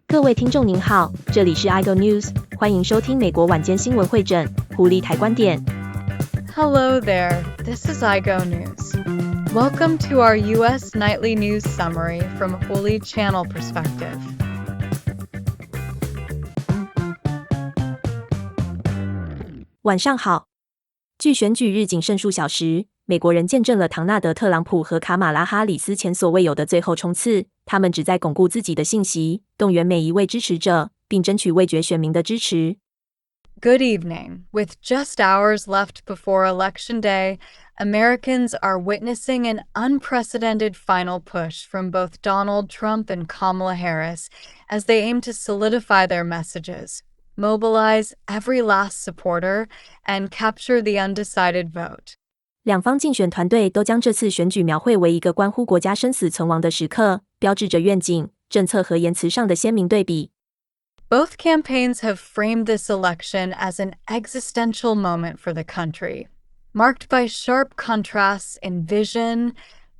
各位听众您好，这里是 iGo News， 欢迎收听美国晚间新闻会诊，狐狸台观点。Hello there, this is iGo News. Welcome to our U.S. Nightly News Summary from a Holy Channel perspective. 晚上好。距选举日仅剩数小时，美国人见证了唐纳德·特朗普和卡马拉·哈里斯前所未有的最后冲刺。他们旨在巩固自己的信息，动员每一位支持者，并争取味觉选民的支持。Good evening. With just hours left before Election Day, Americans are witnessing an unprecedented final push from both Donald Trump and Kamala Harris as they aim to solidify their messages, mobilize every last supporter, and capture the undecided vote. 两方竞选团队都将这次选举描绘为一个关乎国家生死存亡的时刻，标志着愿景、政策和言辞上的鲜明对比。Both campaigns have framed this election as an existential moment for the country, marked by sharp contrasts in vision,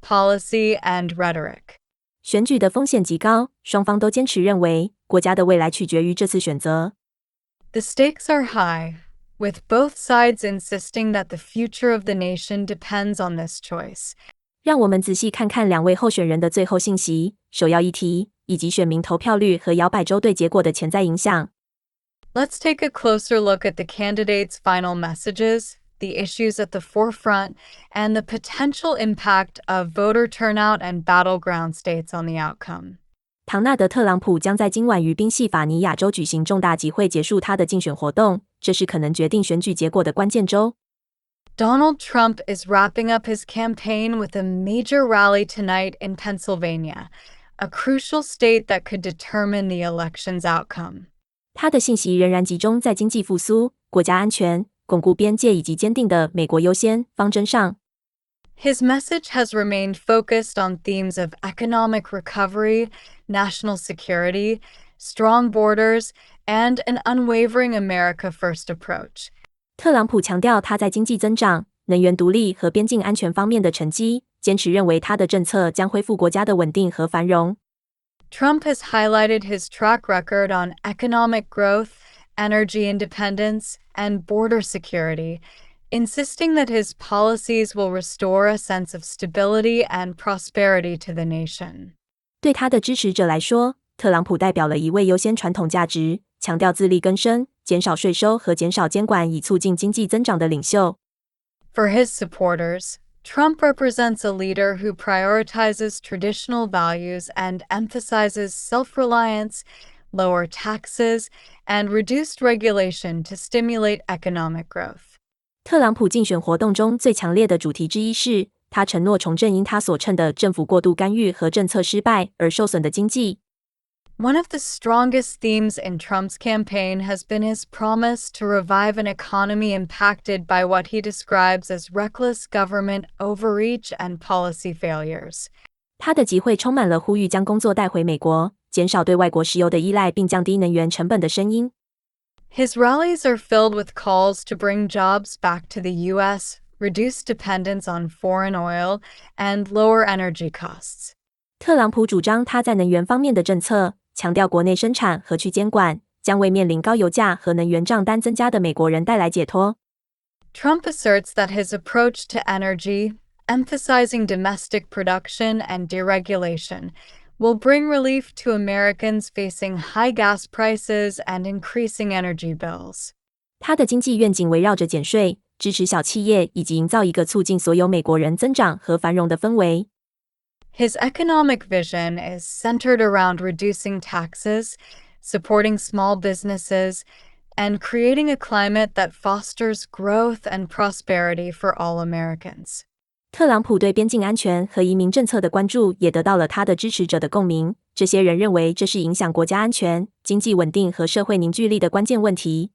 policy, and rhetoric. 选举的风险极高，双方都坚持认为国家的未来取决于这次选择。The stakes are high, with both sides insisting that the future of the nation depends on this choice. 让我们仔细看看两位候选人的最后信息、首要议题，以及选民投票率和摇摆州对结果的潜在影响。Let's take a closer look at the candidates' final messages, the issues at the forefront, and the potential impact of voter turnout and battleground states on the outcome. 唐纳德·特朗普将在今晚于宾夕法尼亚州举行重大集会，结束他的竞选活动，这是可能决定选举结果的关键州。Donald Trump is wrapping up his campaign with a major rally tonight in Pennsylvania, a crucial state that could determine the election's outcome. 他的信息仍然集中在经济复苏、国家安全、巩固边界以及坚定的美国优先方针上。His message has remained focused on themes of economic recovery, national security, strong borders, and an unwavering America First approach. 特朗普强调他在经济增长、能源独立和边境安全方面的成绩，坚持认为他的政策将恢复国家的稳定和繁荣。Trump has highlighted his track record on economic growth, energy independence, and border security, insisting that his policies will restore a sense of stability and prosperity to the nation. 对他的支持者来说，特朗普代表了一位优先传统价值、强调自力更生、减少税收和减少监管以促进经济增长的领袖。For his supporters, Trump represents a leader who prioritizes traditional values and emphasizes self-reliance, lower taxes, and reduced regulation to stimulate economic growth. 特朗普竞选活动中最强烈的主题之一是，他承诺重振因他所称的政府过度干预和政策失败而受损的经济。One of the strongest themes in Trump's campaign has been his promise to revive an economy impacted by what he describes as reckless government overreach and policy failures. 他的集会充满了呼吁将工作带回美国、减少对外国石油的依赖并降低能源成本的声音。His rallies are filled with calls to bring jobs back to the U.S., reduce dependence on foreign oil, and lower energy costs. 特朗普主张他在能源方面的政策，强调国内生产和去监管，将为面临高油价和能源账单增加的美国人带来解脱。Trump asserts that his approach to energy, emphasizing domestic production and deregulation, will bring relief to Americans facing high gas prices and increasing energy bills. 他的经济愿景围绕着减税、支持小企业以及营造一个促进所有美国人增长和繁荣的氛围。His economic vision is centered around reducing taxes, supporting small businesses, and creating a climate that fosters growth and prosperity for all Americans. 特朗普对边境安全和移民政策的关注也得到了他的支持者的共鸣。这些人认为这是影响国家安全、经济稳定和社会凝聚力的关键问题。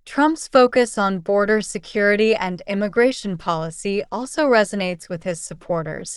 Trump's focus on border security and immigration policy also resonates with his supporters,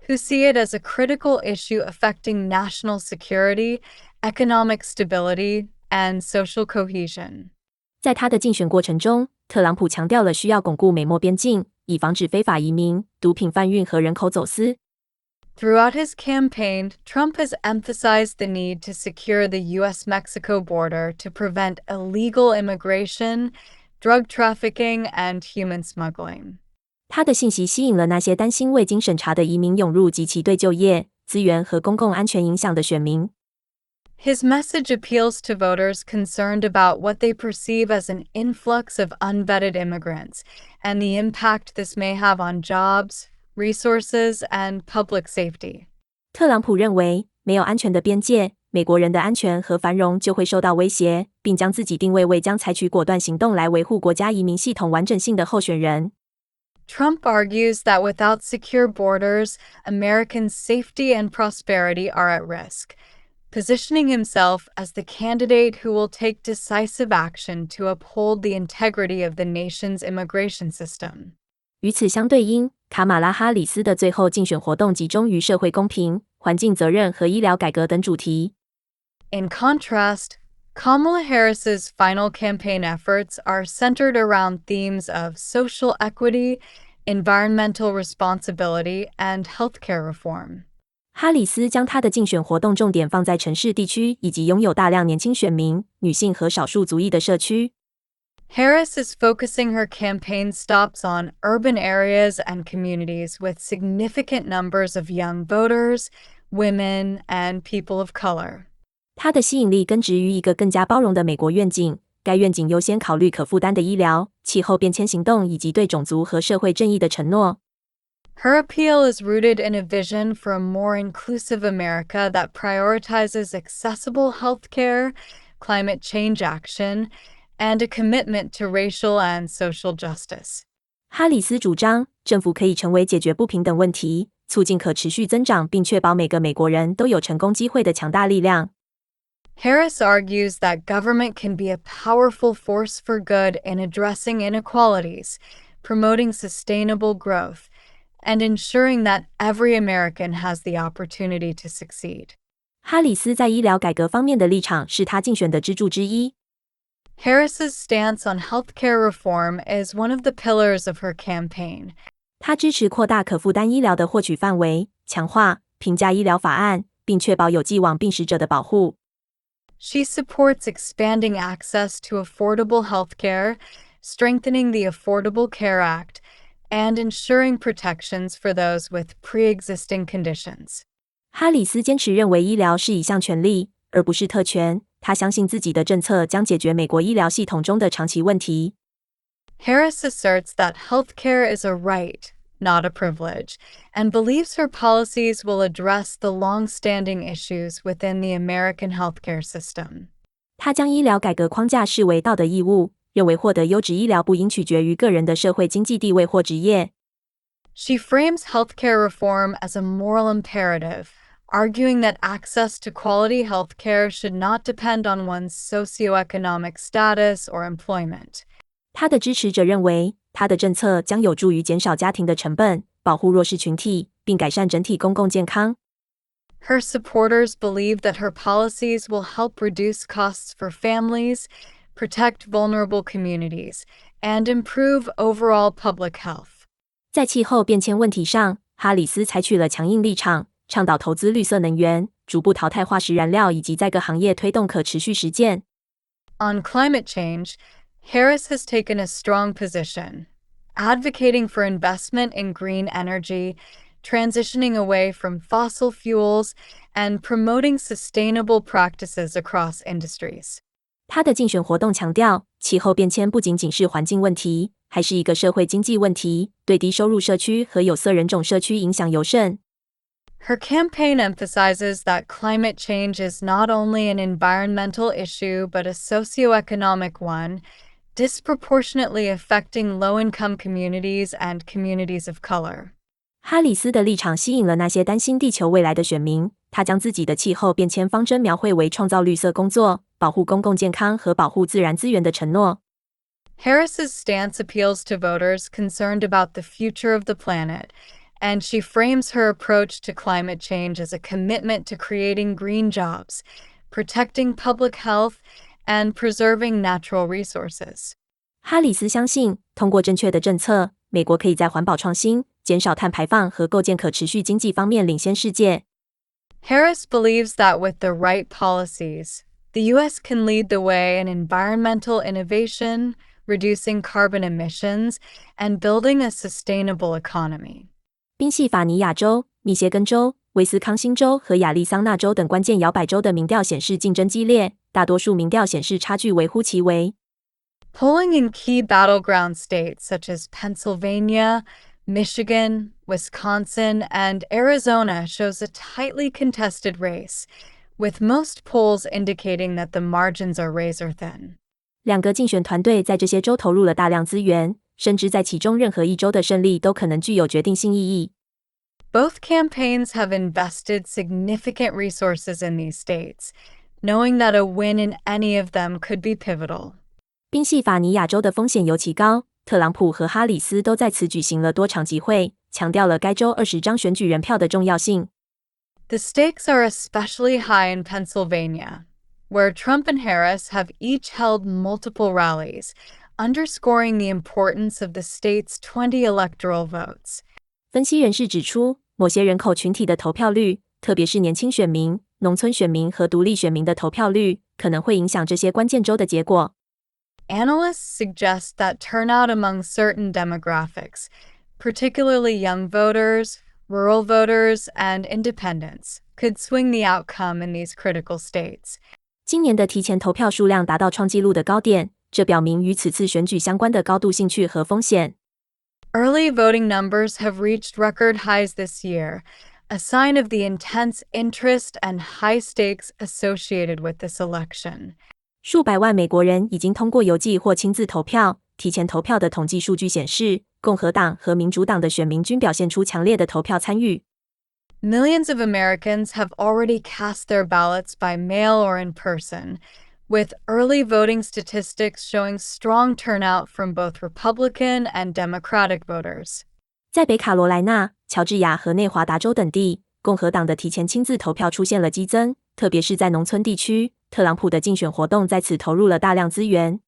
who see it as a critical issue affecting national security, economic stability, and social cohesion. 在他的竞选过程中，特朗普强调了需要巩固美墨边境，以防止非法移民、毒品贩运和人口走私。Throughout his campaign, Trump has emphasized the need to secure the U.S.-Mexico border to prevent illegal immigration, drug trafficking, and human smuggling. 他的信息吸引了那些担心未经审查的移民涌入及其对就业、资源和公共安全影响的选民。His message appeals to voters concerned about what they perceive as an influx of unvetted immigrants and the impact this may have on jobs, resources, and public safety. 特朗普认为，没有安全的边界，美国人的安全和繁荣就会受到威胁，并将自己定位为将采取果断行动来维护国家移民系统完整性的候选人。Trump argues that without secure borders, Americans' safety and prosperity are at risk, positioning himself as the candidate who will take decisive action to uphold the integrity of the nation's immigration system. 与此相对应，卡马拉·哈里斯的最后竞选活动集中于社会公平、环境责任和医疗改革等主题。In contrast, Kamala Harris's final campaign efforts are centered around themes of social equity, environmental responsibility, and healthcare reform. 哈里斯将他的竞选活动重点放在城市地区以及拥有大量年轻选民、女性和少数族裔的社区。Harris is focusing her campaign stops on urban areas and communities with significant numbers of young voters, women, and people of color. 他的吸引力根植于一个更加包容的美国愿景，该愿景优先考虑可负担的医疗、气候变迁行动以及对种族和社会正义的承诺。Her appeal is rooted in a vision for a more inclusive America that prioritizes accessible healthcare, climate change action, and a commitment to racial and social justice. 哈里斯主张，政府可以成为解决不平等问题、促进可持续增长并确保每个美国人都有成功机会的强大力量。Harris argues that government can be a powerful force for good in addressing inequalities, promoting sustainable growth, and ensuring that every American has the opportunity to succeed. 哈里斯在医疗改革方面的立场是他竞选的支柱之一。Harris's stance on healthcare reform is one of the pillars of her campaign. 他支持扩大可负担医疗的获取范围，强化平价医疗法案，并确保有既往病史者的保护。She supports expanding access to affordable healthcare, strengthening the Affordable Care Act, and ensuring protections for those with pre-existing conditions. 哈里斯坚持认为医疗是一项权利，而不是特权。他相信自己的政策将解决美国医疗系统中的长期问题。Harris asserts that healthcare is a right, not a privilege, and believes her policies will address the long-standing issues within the American healthcare system. 他将医疗改革框架视为道德义务，认为获得优质医疗不应取决于个人的社会经济地位或职业。She frames healthcare reform as a moral imperative, arguing that access to quality healthcare should not depend on one's socioeconomic status or employment. 他的支持者认为，他的政策将有助于减少家庭的成本，保护弱势群体，并改善整体公共健康。Her supporters believe that her policies will help reduce costs for families, protect vulnerable communities, and improve overall public health. 在气候变迁问题上，哈里斯采取了强硬立场，倡导投资绿色能源，逐步淘汰化石燃料，以及在各行业推动可持续实践。On climate change, Harris has taken a strong position, advocating for investment in green energy, transitioning away from fossil fuels, and promoting sustainable practices across industries. 他的竞选活动强调，气候变迁不仅仅是环境问题，还是一个社会经济问题，对低收入社区和有色人种社区影响尤甚。Her campaign emphasizes that climate change is not only an environmental issue but a socioeconomic one, disproportionately affecting low-income communities and communities of color. 哈里斯的立场吸引了那些担心地球未来的选民。他将自己的气候变迁方针描绘为创造绿色工作、保护公共健康和保护自然资源的承诺。Harris's stance appeals to voters concerned about the future of the planet, and she frames her approach to climate change as a commitment to creating green jobs, protecting public health, and preserving natural resources. 哈里斯相信，通过正确的政策，美国可以在环保创新、减减少碳排放和构建可持续经济方面领先世界。Harris believes that with the right policies, the U.S. can lead the way in environmental innovation, reducing carbon emissions, and building a sustainable economy. 宾夕法尼亚州、密歇根州、威斯康星州和亚利桑那州等关键摇摆州的民调显示竞争激烈，大多数民调显示差距微乎其微。Polling in key battleground states such as Pennsylvania, Michigan, Wisconsin, and Arizona shows a tightly contested race, with most polls indicating that the margins are razor thin. 两个竞选团队在这些州投入了大量资源，深知在其中任何一州的胜利都可能具有决定性意义。Both campaigns have invested significant resources in these states, knowing that a win in any of them could be pivotal. 宾夕法尼亚州的风险尤其高，特朗普和哈里斯都在此举行了多场集会，强调了该州20张选举人票的重要性。The stakes are especially high in Pennsylvania, where Trump and Harris have each held multiple rallies, underscoring the importance of the state's 20 electoral votes. 分析人士指出，某些人口群体的投票率，特别是年轻选民、农村选民和独立选民的投票率，可能会影响这些关键州的结果。Analysts suggest that turnout among certain demographics, particularly young voters, rural voters, and independents, could swing the outcome in these critical states. 今年的提前投票数量达到创纪录的高点，这表明与此次选举相关的高度兴趣和风险。Early voting numbers have reached record highs this year, a sign of the intense interest and high stakes associated with this election. 数百万美国人已经通过邮寄或亲自投票。提前投票的统计数据显示，共和党和民主党的选民均表现出强烈的投票参与。Millions of Americans have already cast their ballots by mail or in person, with early voting statistics showing strong turnout from both Republican and Democratic voters. 在北卡罗来纳、乔治亚和内华达州等地，共和党的提前亲自投票出现了激增，特别是在农村地区。特朗普的竞选活动在此投入了大量资源。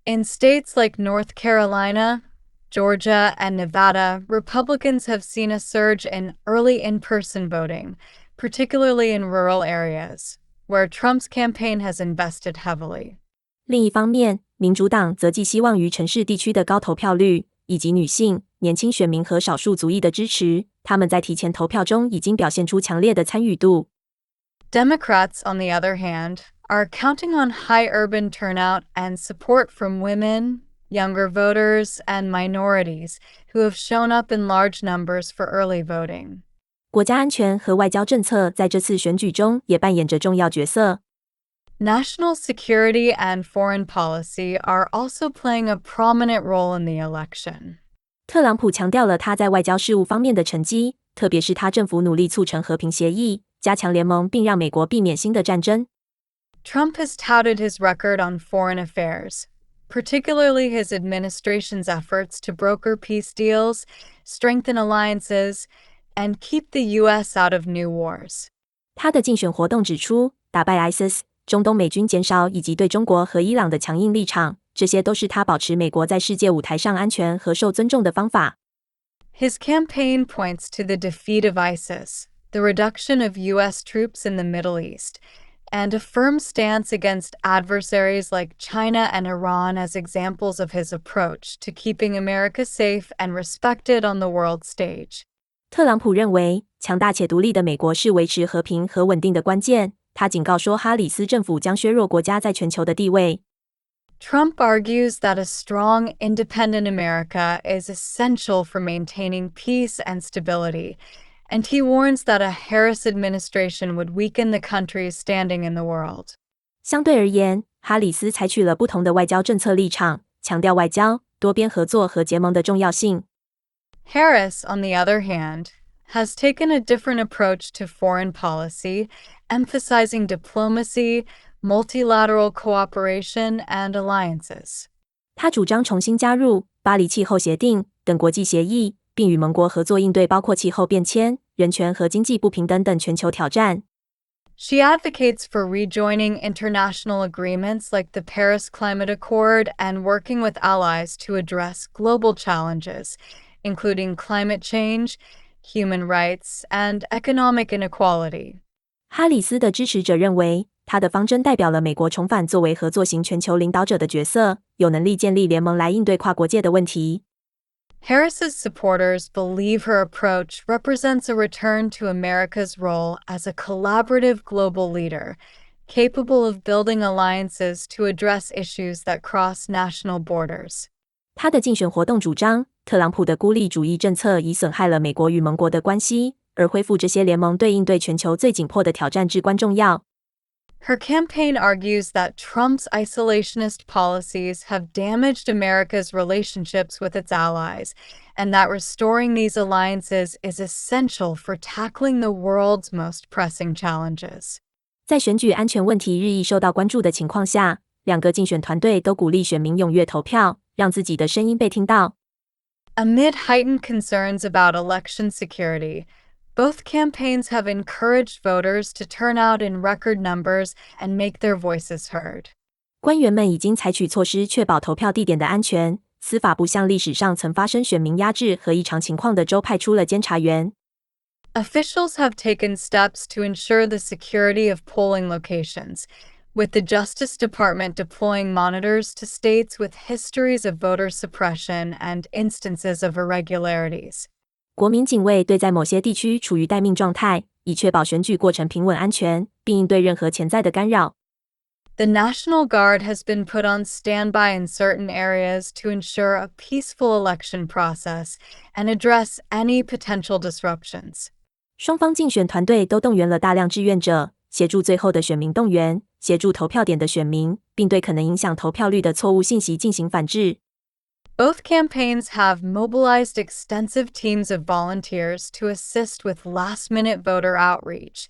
In states like North Carolina, Georgia, and Nevada, Republicans have seen a surge in early in-person voting, particularly in rural areas, where Trump's campaign has invested heavily. 另一方面，民主党则寄希望于城市地区的高投票率，以及女性、年轻选民和少数族裔的支持。他们在提前投票中已经表现出强烈的参与度。Democrats, on the other hand, are counting on high urban turnout and support from women, younger voters, and minorities who have shown up in large numbers for early voting. 国家安全和外交政策在这次选举中也扮演着重要角色。National security and foreign policy are also playing a prominent role in the election. 特朗普强调了他在外交事务方面的成绩，特别是他政府努力促成和平协议，加强联盟，并让美国避免新的战争。Trump has touted his record on foreign affairs, particularly his administration's efforts to broker peace deals, strengthen alliances, and keep the U.S. out of new wars. 他的竞选活动指出，打败 ISIS、中东美军减少以及对中国和伊朗的强硬立场，这些都是他保持美国在世界舞台上安全和受尊重的方法。His campaign points to the defeat of ISIS, the reduction of U.S. troops in the Middle East, and a firm stance against adversaries like China and Iran as examples of his approach to keeping America safe and respected on the world stage. 特朗普认为，强大且独立的美国是维持和平和稳定的关键。他警告说，哈里斯政府将削弱国家在全球的地位。Trump argues that a strong, independent America is essential for maintaining peace and stability, and he warns that a Harris administration would weaken the country's standing in the world. 相对而言，哈里斯采取了不同的外交政策立场，强调外交、多边合作和结盟的重要性。Harris, on the other hand, has taken a different approach to foreign policy, emphasizing diplomacy, multilateral cooperation, and alliances. 他主张重新加入巴黎气候协定等国际协议，并与盟国合作应对包括气候变迁、人权和经济不平等等全球挑战。She advocates for rejoining international agreements like the Paris Climate Accord and working with allies to address global challenges, including climate change, human rights, and economic inequality. 哈里斯的支持者认为，他的方针代表了美国重返作为合作型全球领导者的角色，有能力建立联盟来应对跨国界的问题。Harris's supporters believe her approach represents a return to America's role as a collaborative global leader, capable of building alliances to address issues that cross national borders. 他的竞选活动主张，特朗普的孤立主义政策已损害了美国与盟国的关系，而恢复这些联盟对应对全球最紧迫的挑战至关重要。Her campaign argues that Trump's isolationist policies have damaged America's relationships with its allies, and that restoring these alliances is essential for tackling the world's most pressing challenges. 在选举安全问题日益受到关注的情况下，两个竞选团队都鼓励选民踊跃投票，让自己的声音被听到。Amid heightened concerns about election security, both campaigns have encouraged voters to turn out in record numbers and make their voices heard. 官员们已经采取措施确保投票地点的安全。司法部向历史上曾发生选民压制和异常情况的州派出了监察员。Officials have taken steps to ensure the security of polling locations, with the Justice Department deploying monitors to states with histories of voter suppression and instances of irregularities. 国民警卫队在某些地区处于待命状态，以确保选举过程平稳安全，并应对任何潜在的干扰。The National Guard has been put on standby in certain areas to ensure a peaceful election process and address any potential disruptions. 双方竞选团队都动员了大量志愿者，协助最后的选民动员，协助投票点的选民，并对可能影响投票率的错误信息进行反制。Both campaigns have mobilized extensive teams of volunteers to assist with last-minute voter outreach,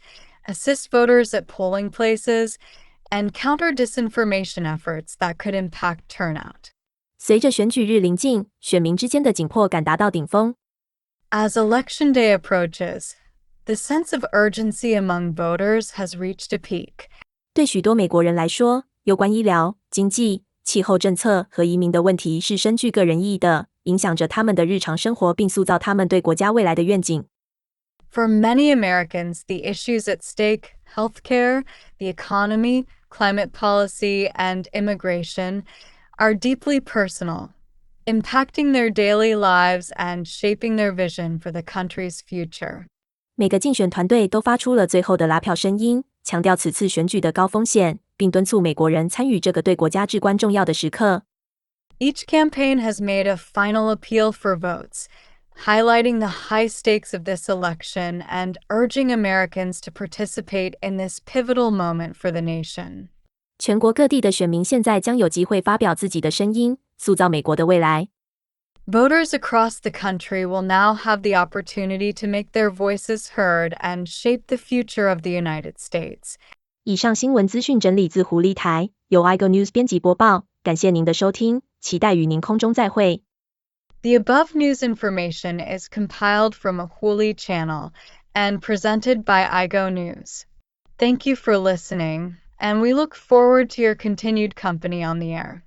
assist voters at polling places, and counter disinformation efforts that could impact turnout. 随着选举日临近，选民之间的紧迫感达到顶峰。As Election Day approaches, the sense of urgency among voters has reached a peak. 对许多美国人来说，有关医疗、经济、气候政策和移民的问题是深具个人意义的，影响着他们的日常生活，并塑造他们对国家未来的愿景。For many Americans, the issues at stake, healthcare, the economy, climate policy, and immigration, are deeply personal, impacting their daily lives and shaping their vision for the country's future. 每个竞选团队都发出了最后的拉票声音，强调此次选举的高风险，并敦促美国人参与这个对国家至关重要的时刻。Each campaign has made a final appeal for votes, highlighting the high stakes of this election and urging Americans to participate in this pivotal moment for the nation. 全国各地的选民现在将有机会发表自己的声音，塑造美国的未来。Voters across the country will now have the opportunity to make their voices heard and shape the future of the United States. 以上新闻资讯整理自狐狸台，由 iGo News 编辑播报。感谢您的收听，期待与您空中再会。The above news information is compiled from a Huli channel and presented by iGo News. Thank you for listening, and we look forward to your continued company on the air.